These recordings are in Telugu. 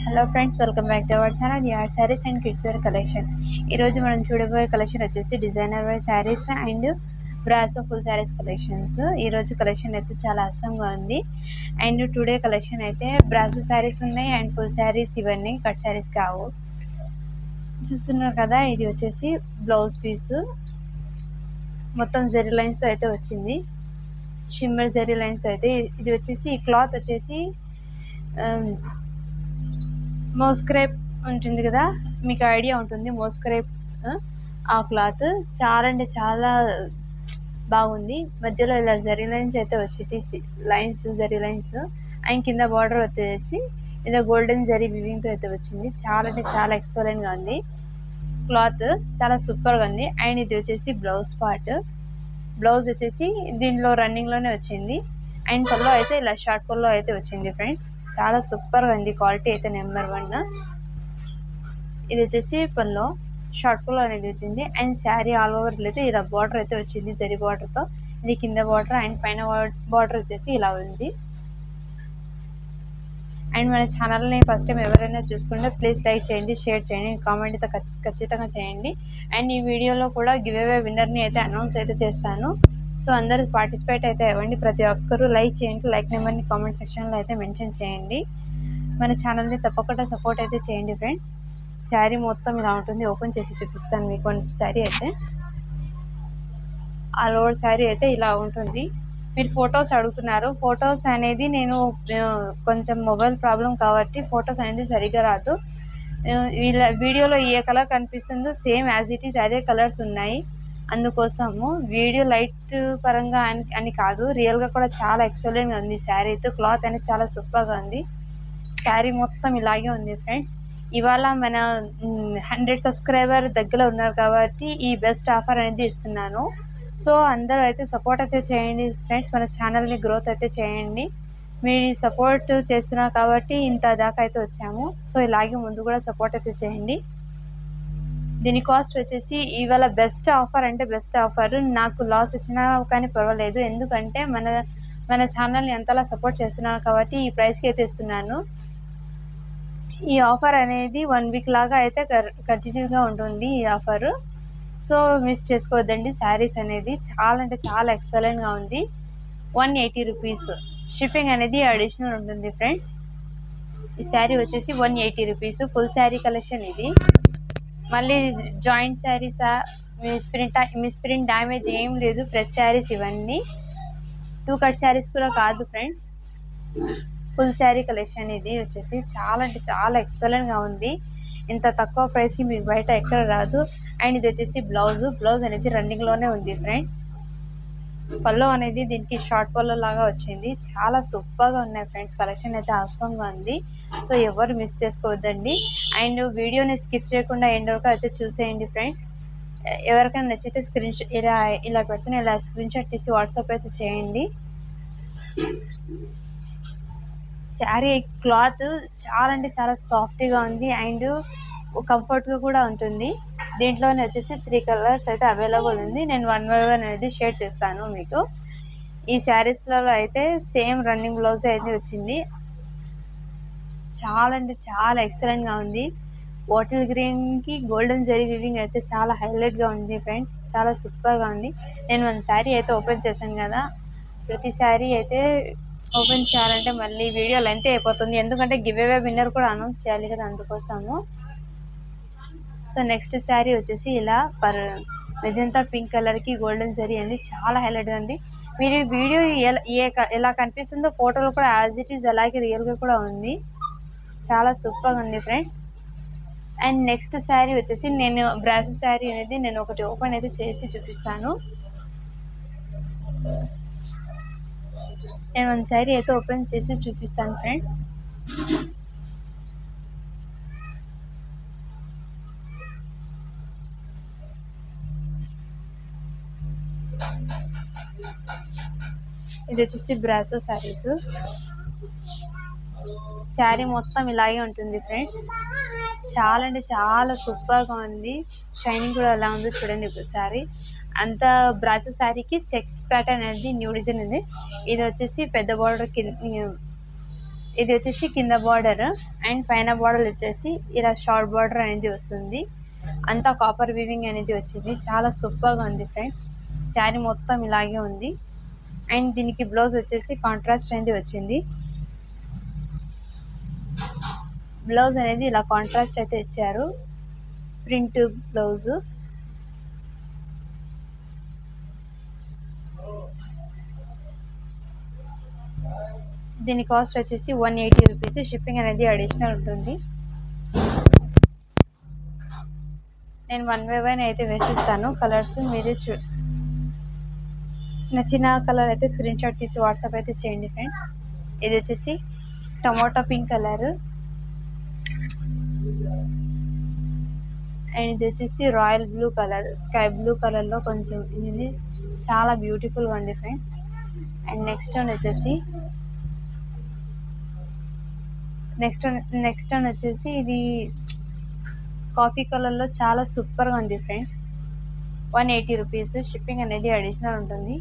Hello friends, welcome back to our channel యార్ sarees and kids wear collection. ఈరోజు మనం చూడబోయే కలెక్షన్ వచ్చేసి designer wear sarees and brasso full sarees collections. ఈరోజు కలెక్షన్ అయితే చాలా అసంగా ఉంది. అండ్ టుడే కలెక్షన్ అయితే బ్రాసో శారీస్ ఉన్నాయి అండ్ ఫుల్ శారీస్, ఇవన్నీ కట్ శారీస్ కావు. చూస్తున్నారు కదా, ఇది వచ్చేసి బ్లౌజ్ పీస్ మొత్తం జెరీ లైన్స్ అయితే వచ్చింది. షిమ్మర్ జెరీ లైన్స్ అయితే ఇది వచ్చేసి క్లాత్ వచ్చేసి మోస్క్రేప్ ఉంటుంది కదా, మీకు ఐడియా ఉంటుంది మోస్క్రేప్. ఆ క్లాత్ చాలా అంటే చాలా బాగుంది. మధ్యలో ఇలా జరీ లైన్స్ అయితే వచ్చింది, లైన్స్ జరీ లైన్స్. అండ్ కింద బార్డర్ వచ్చేసి ఇలా గోల్డెన్ జరీ వివింగ్తో అయితే వచ్చింది. చాలా అంటే చాలా ఎక్సలెంట్గా ఉంది. క్లాత్ చాలా సూపర్గా ఉంది. అండ్ ఇది వచ్చేసి బ్లౌజ్ పార్ట్. బ్లౌజ్ వచ్చేసి దీనిలో రన్నింగ్లోనే వచ్చింది. అండ్ పల్లో అయితే ఇలా షార్ట్ పల్లో అయితే వచ్చింది ఫ్రెండ్స్. చాలా సూపర్గా ఉంది, క్వాలిటీ అయితే నెంబర్ 1. ఇది వచ్చేసి పల్లో షార్ట్ పల్లో అనేది వచ్చింది. అండ్ శారీ ఆల్ ఓవర్ అయితే ఇలా బార్డర్ అయితే వచ్చింది జరీ బార్డర్తో. ఇది కింద బార్డర్ అండ్ పైన బార్డర్ వచ్చేసి ఇలా ఉంది. అండ్ మన ఛానల్ని ఫస్ట్ టైం ఎవరైనా చూసుకుంటే ప్లీజ్ లైక్ చేయండి, షేర్ చేయండి, కామెంట్ అయితే ఖచ్చితంగా చేయండి. అండ్ ఈ వీడియోలో కూడా గివ్ అవే విన్నర్ని అయితే అనౌన్స్ అయితే చేస్తాను. సో అందరూ పార్టిసిపేట్ అయితే అవ్వండి. ప్రతి ఒక్కరూ లైక్ చేయండి. లైక్ నెంబర్ని కామెంట్ సెక్షన్లో అయితే మెన్షన్ చేయండి. మన ఛానల్ని తప్పకుండా సపోర్ట్ అయితే చేయండి ఫ్రెండ్స్. శారీ మొత్తం ఇలా ఉంటుంది. ఓపెన్ చేసి చూపిస్తాను మీకు. శారీ అయితే ఆల్ ఓవర్ శారీ అయితే ఇలా ఉంటుంది. మీరు ఫొటోస్ అడుగుతున్నారు. ఫొటోస్ అనేది నేను కొంచెం మొబైల్ ప్రాబ్లం కాబట్టి ఫొటోస్ అనేది సరిగ్గా రాదు. ఇలా వీడియోలో ఏ కలర్ కనిపిస్తుందో సేమ్ యాజ్ ఇట్ ఈజ్ అదే కలర్స్ ఉన్నాయి. అందుకోసము వీడియో లైట్ పరంగా అని కాదు, రియల్గా కూడా చాలా ఎక్సలెంట్గా ఉంది శారీ అయితే. క్లాత్ అనేది చాలా సూపర్గా ఉంది. శారీ మొత్తం ఇలాగే ఉంది ఫ్రెండ్స్. ఇవాళ మన 100 సబ్స్క్రైబర్ దగ్గర ఉన్నారు కాబట్టి ఈ బెస్ట్ ఆఫర్ అనేది ఇస్తున్నాను. సో అందరూ అయితే సపోర్ట్ అయితే చేయండి ఫ్రెండ్స్. మన ఛానల్ని గ్రోత్ అయితే చేయండి. మీరు సపోర్ట్ చేస్తున్నారు కాబట్టి ఇంత దాకా అయితే వచ్చాము. సో ఇలాగే ముందు కూడా సపోర్ట్ అయితే చేయండి. దీని కాస్ట్ వచ్చేసి ఇవాళ బెస్ట్ ఆఫర్ అంటే బెస్ట్ ఆఫర్. నాకు లాస్ వచ్చినా కానీ పర్వాలేదు, ఎందుకంటే మన ఛానల్ని ఎంతలా సపోర్ట్ చేస్తున్నారు కాబట్టి ఈ ప్రైస్కి అయితే ఇస్తున్నాను. ఈ ఆఫర్ అనేది 1 వీక్ లాగా అయితే కంటిన్యూగా ఉంటుంది ఈ ఆఫర్. సో మిస్ చేసుకోవద్దండి. శారీస్ అనేది చాలా అంటే చాలా ఎక్సలెంట్గా ఉంది. 180 రూపీస్ షిప్పింగ్ అనేది అడిషనల్ ఉంటుంది ఫ్రెండ్స్. ఈ శారీ వచ్చేసి 180 రూపీస్. ఫుల్ శారీ కలెక్షన్ ఇది. మళ్ళీ జాయింట్ శారీసా, మిస్ప్రింట్ డ్యామేజ్ ఏం లేదు. ఫ్రెష్ శారీస్ ఇవన్నీ. 2 కట్ శారీస్ కూడా కాదు ఫ్రెండ్స్. ఫుల్ శారీ కలెక్షన్ ఇది వచ్చేసి చాలా అంటే చాలా ఎక్సలెంట్గా ఉంది. ఇంత తక్కువ ప్రైస్కి మీకు బయట ఎక్కడ రాదు. అండ్ ఇది వచ్చేసి బ్లౌజ్ అనేది రన్నింగ్లోనే ఉంది ఫ్రెండ్స్. పల్లో అనేది దీనికి షార్ట్ పల్లో లాగా వచ్చింది. చాలా సూపర్గా ఉన్నాయి ఫ్రెండ్స్. కలెక్షన్ అయితే అవసరంగా ఉంది. సో ఎవరు మిస్ చేసుకోవద్దండి. అండ్ వీడియోని స్కిప్ చేయకుండా ఎండ్ వరకు అయితే చూసేయండి ఫ్రెండ్స్. ఎవరికైనా నచ్చితే స్క్రీన్ షాట్ ఇలా పెడుతున్న ఇలా స్క్రీన్ షాట్ తీసి వాట్సాప్ అయితే చేయండి. శారీ క్లాత్ చాలా అంటే చాలా సాఫ్ట్గా ఉంది అండ్ కంఫర్ట్గా కూడా ఉంటుంది. దీంట్లోనే వచ్చేసి 3 కలర్స్ అయితే అవైలబుల్ ఉంది. నేను 1 by 1 అనేది షేర్ చేస్తాను మీకు. ఈ శారీస్లో అయితే సేమ్ రన్నింగ్ బ్లౌజ్ అయితే వచ్చింది. చాలా అంటే చాలా ఎక్సలెంట్గా ఉంది. బాటిల్ గ్రీన్కి గోల్డెన్ జరీ వివింగ్ అయితే చాలా హైలైట్గా ఉంది ఫ్రెండ్స్. చాలా సూపర్గా ఉంది. నేను 1 శారీ అయితే ఓపెన్ చేశాను కదా, ప్రతి శారీ అయితే ఓపెన్ చేయాలంటే మళ్ళీ వీడియో లెంత్ అయిపోతుంది, ఎందుకంటే గివ్ అవే విన్నర్ కూడా అనౌన్స్ చేయాలి కదా, అందుకోసము. సో నెక్స్ట్ శారీ వచ్చేసి ఇలా మెజంతా పింక్ కలర్కి గోల్డెన్ జరీ అండి. చాలా హైలైట్గా ఉంది. మీరు వీడియో ఎలా కనిపిస్తుందో ఫోటోలో కూడా యాజ్ ఇట్ ఈజ్ అలాగే రియల్గా కూడా ఉంది. చాలా సూపర్గా ఉంది ఫ్రెండ్స్. అండ్ నెక్స్ట్ శారీ వచ్చేసి నేను బ్రాసో శారీ అనేది నేను ఒకటి ఓపెన్ అయితే చేసి చూపిస్తాను. నేను 1 శారీ అయితే ఓపెన్ చేసి చూపిస్తాను ఫ్రెండ్స్. ఇది వచ్చేసి బ్రాసో శారీస్. శారీ మొత్తం ఇలాగే ఉంటుంది ఫ్రెండ్స్. చాలా అంటే చాలా సూపర్గా ఉంది. షైనింగ్ కూడా ఎలా ఉందో చూడండి ఒకసారి. అంత బ్రాసో శారీకి చెక్స్ ప్యాటర్న్ అనేది న్యూ డిజైన్ ఉంది. ఇది వచ్చేసి పెద్ద బార్డర్ ఇది వచ్చేసి కింద బార్డర్ అండ్ పైన బార్డర్ వచ్చేసి ఇలా షార్ట్ బార్డర్ అనేది వస్తుంది. అంతా కాపర్ వీవింగ్ అనేది వచ్చింది. చాలా సూపర్గా ఉంది ఫ్రెండ్స్. శారీ మొత్తం ఇలాగే ఉంది. అండ్ దీనికి బ్లౌజ్ వచ్చేసి కాంట్రాస్ట్ అనేది వచ్చింది. బ్లౌజ్ అనేది ఇలా కాంట్రాస్ట్ అయితే ఇచ్చారు, ప్రింట్ బ్లౌజ్. దీని కాస్ట్ వచ్చేసి 180 రూపీస్. షిప్పింగ్ అనేది అడిషనల్ ఉంటుంది. నేను 1 బై 1 అయితే వేసిస్తాను కలర్స్. మీరే నచ్చిన కలర్ అయితే స్క్రీన్ షాట్ తీసి వాట్సాప్ అయితే చేయండి ఫ్రెండ్స్. ఇది వచ్చేసి టమాటో పింక్ కలర్ అండ్ ఇది వచ్చేసి royal blue colour, sky blue కలర్లో కొంచెం ఇది చాలా బ్యూటిఫుల్గా ఉంది ఫ్రెండ్స్. అండ్ నెక్స్ట్ వన్ వచ్చేసి ఇది కాఫీ కలర్లో చాలా సూపర్గా ఉంది ఫ్రెండ్స్. 180 రూపీస్. షిప్పింగ్ అనేది అడిషనల్ ఉంటుంది.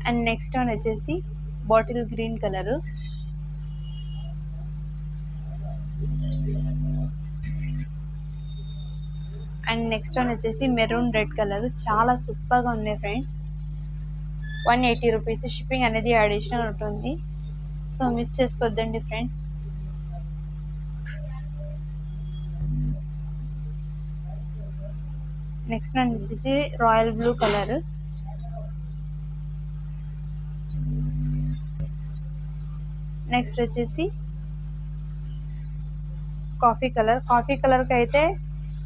అండ్ నెక్స్ట్ వన్ వచ్చేసి bottle green colour, and next one వచ్చేసి మెరూన్ రెడ్ కలర్. చాలా సూపర్గా ఉన్నాయి ఫ్రెండ్స్. 180 రూపీస్. షిప్పింగ్ అనేది అడిషనల్ ఉంటుంది. సో మిస్ చేసుకోవద్దండి ఫ్రెండ్స్. నెక్స్ట్ వన్ వచ్చేసి రాయల్ బ్లూ కలర్, నెక్స్ట్ వచ్చేసి కాఫీ కలర్కి అయితే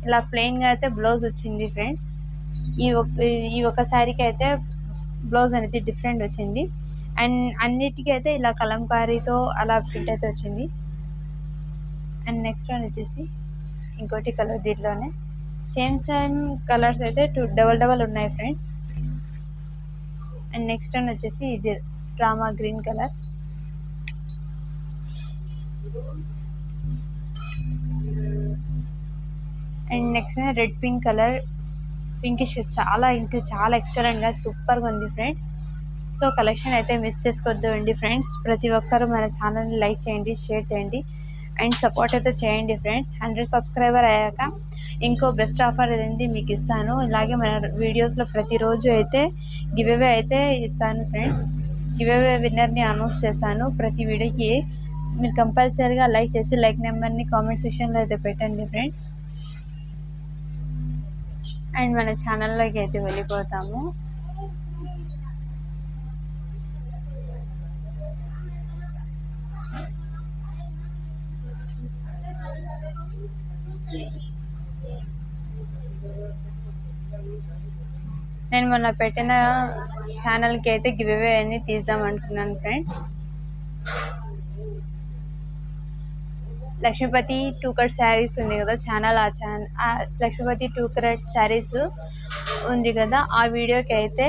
ఇలా ప్లెయిన్గా అయితే బ్లౌజ్ వచ్చింది ఫ్రెండ్స్. ఈ ఒక శారీకి అయితే బ్లౌజ్ అనేది డిఫరెంట్ వచ్చింది. అండ్ అన్నిటికీ అయితే ఇలా కలంకారీతో అలా ప్రింట్ అయితే వచ్చింది. అండ్ నెక్స్ట్ వన్ వచ్చేసి ఇంకోటి కలర్, దీంట్లోనే సేమ్ కలర్స్ అయితే డబల్ ఉన్నాయి ఫ్రెండ్స్. అండ్ నెక్స్ట్ వన్ వచ్చేసి ఇది drama green colour. And next red pink colour, pinkish. చాలా ఎక్సలెంట్గా సూపర్గా ఉంది ఫ్రెండ్స్. సో కలెక్షన్ అయితే మిస్ చేసుకోవద్దు అండి ఫ్రెండ్స్. ప్రతి ఒక్కరు మన ఛానల్ని లైక్ చేయండి, షేర్ చేయండి అండ్ సపోర్ట్ అయితే చేయండి ఫ్రెండ్స్. 100 సబ్స్క్రైబర్ అయ్యాక ఇంకో బెస్ట్ ఆఫర్ అనేది మీకు ఇస్తాను. ఇలాగే మన వీడియోస్లో ప్రతిరోజు అయితే గివ్ అవే అయితే ఇస్తాను ఫ్రెండ్స్. గివ్ అవే విన్నర్ని అనౌన్స్ చేస్తాను ప్రతి వీడియోకి. మీరు కంపల్సరీగా లైక్ చేసి లైక్ నెంబర్ని కామెంట్ సెక్షన్లో అయితే పెట్టండి ఫ్రెండ్స్. అండ్ మన ఛానల్లోకి అయితే వెళ్ళిపోతాము. నేను మొన్న పెట్టిన ఛానల్కి అయితే గివ్ అవే అని తీద్దాం అనుకున్నాను ఫ్రెండ్స్. లక్ష్మీపతి 2 కట్ శారీస్ ఉంది కదా ఛానల్, ఆ లక్ష్మీపతి 2 కట్ శారీస్ ఉంది కదా, ఆ వీడియోకి అయితే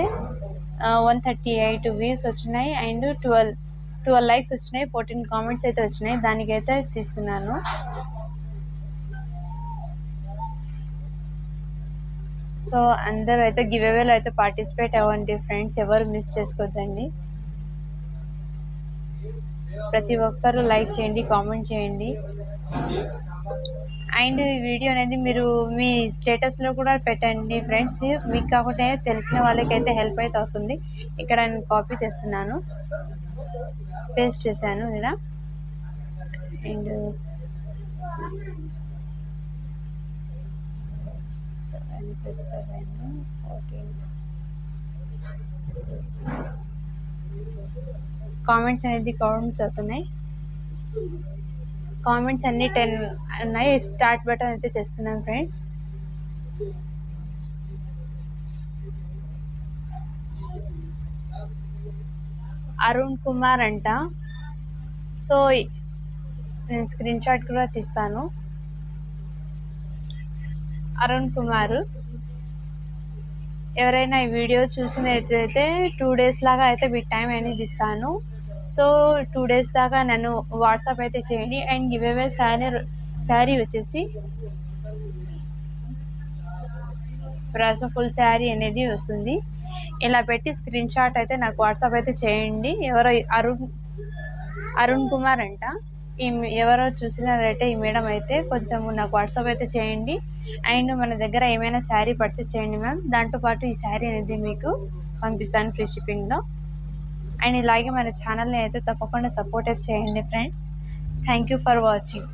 138 వ్యూస్ వచ్చినాయి అండ్ 12 లైక్స్ వచ్చినాయి, 14 కామెంట్స్ అయితే వచ్చినాయి. దానికైతే తీస్తున్నాను. సో అందరూ అయితే గివ్ అవేలో అయితే పార్టిసిపేట్ అవ్వండి ఫ్రెండ్స్. ఎవరు మిస్ చేసుకోవద్దండి. ప్రతి ఒక్కరు లైక్ చేయండి, కామెంట్ చేయండి. అండ్ ఈ వీడియో అనేది మీరు మీ స్టేటస్లో కూడా పెట్టండి ఫ్రెండ్స్. మీకు కాకుండా తెలిసిన వాళ్ళకైతే హెల్ప్ అయితే అవుతుంది. ఇక్కడ నేను కాపీ చేస్తున్నాను, పేస్ట్ చేశాను ఇలా. అండ్ 7 + 7 14 కామెంట్స్ అనేది కౌంట్స్ అవుతున్నాయి. కామెంట్స్ అన్నీ 10 ఉన్నాయి. స్టార్ట్ బటన్ అయితే చేస్తున్నాను ఫ్రెండ్స్. అరుణ్ కుమార్ అంట. సో నేను స్క్రీన్ షాట్ కూడా తీస్తాను. అరుణ్ కుమార్, ఎవరైనా ఈ వీడియో చూసినట్లయితే 2 డేస్ లాగా అయితే మీకు టైం అనేది ఇస్తాను. సో 2 డేస్ దాకా నన్ను వాట్సాప్ అయితే చేయండి. అండ్ గివ్ అవే శారీ వచ్చేసి బ్రాసో ఫుల్ శారీ అనేది వస్తుంది. ఇలా పెట్టి స్క్రీన్ షాట్ అయితే నాకు వాట్సాప్ అయితే చేయండి. ఎవరో అరుణ్ కుమార్ అంట. ఎవరో చూసినారైతే ఈ మేడం అయితే కొంచెం నాకు వాట్సాప్ అయితే చేయండి. అండ్ మన దగ్గర ఏమైనా శారీ పర్చేస్ చేయండి మ్యామ్. దాంతోపాటు ఈ శారీ అనేది మీకు పంపిస్తాను ఫ్రీ షిప్పింగ్లో. అండ్ ఇలాగే మన ఛానల్ని అయితే తప్పకుండా సపోర్ట్ చేయండి friends. Thank you for watching.